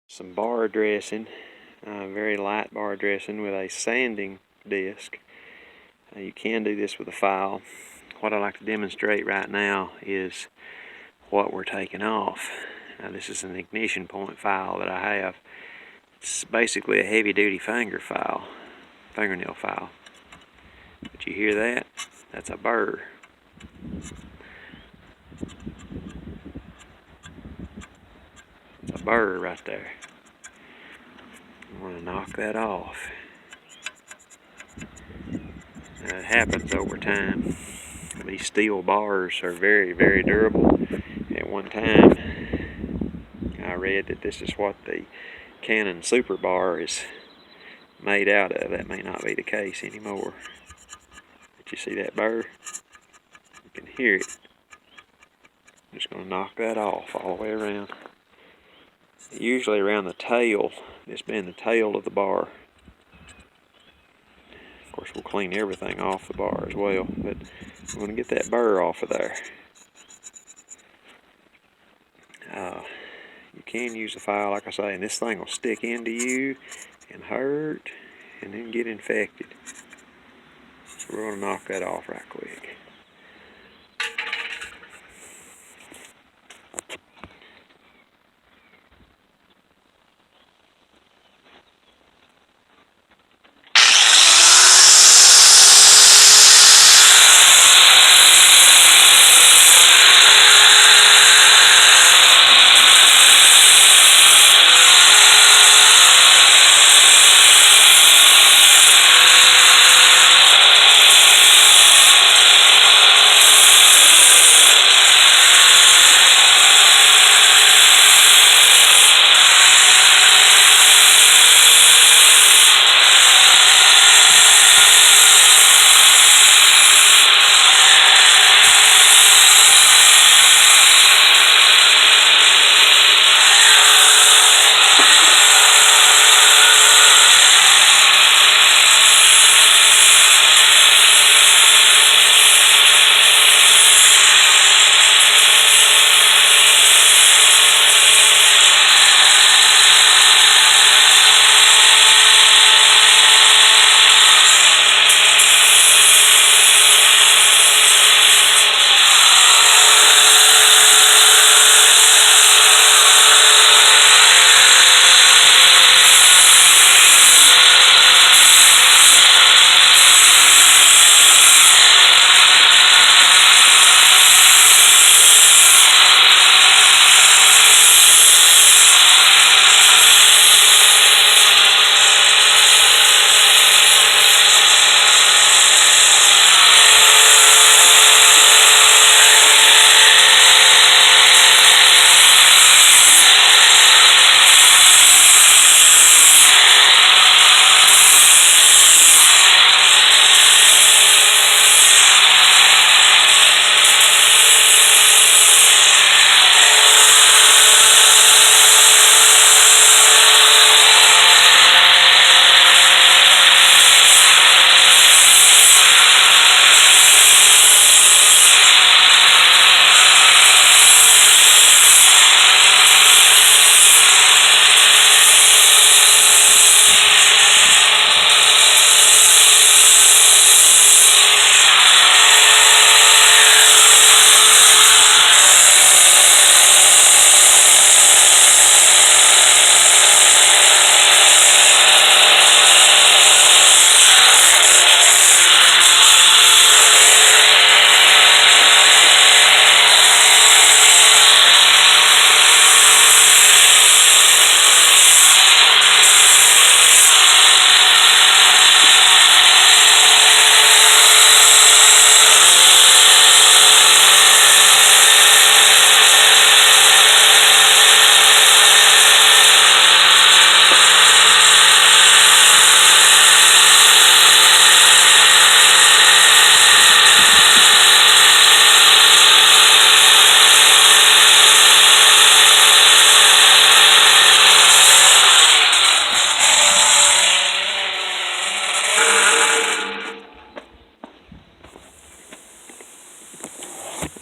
some bar dressing, very light bar dressing with a sanding disc. You can do this with a file. What I'd like to demonstrate right now is what we're taking off. Now, this is an ignition point file that I have. It's basically a heavy duty fingernail file. But you hear that? That's a burr. It's a burr right there. I'm going to knock that off. Now, it happens over time. These steel bars are very, very durable. At one time, I read that this is what the Canon Super Bar is made out of. That may not be the case anymore. But you see that burr? You can hear it. I'm just going to knock that off all the way around. Usually around the tail, this being the tail of the bar. Of course, we'll clean everything off the bar as well, but I'm going to get that burr off of there. You can use a file, like I say, and this thing will stick into you and hurt and then get infected. So we're going to knock that off right quick.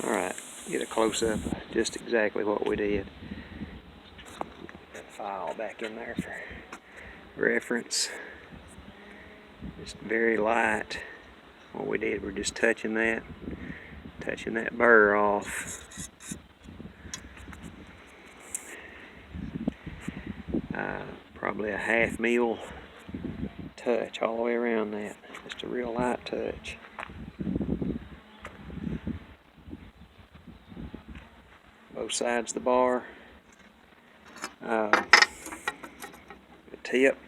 Alright, get a close-up of just exactly what we did. That file back in there for reference. Just very light. What we did, we're just touching that burr off. Probably a half mil touch all the way around that. Just a real light touch. Both sides of the bar. The tip.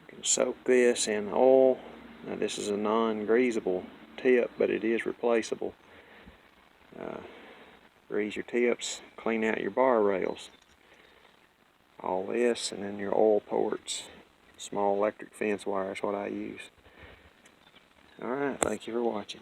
You can soak this in oil. Now this is a non-greasable tip, but it is replaceable. Grease your tips, clean out your bar rails. All this, and then your oil ports. Small electric fence wire is what I use. Alright, thank you for watching.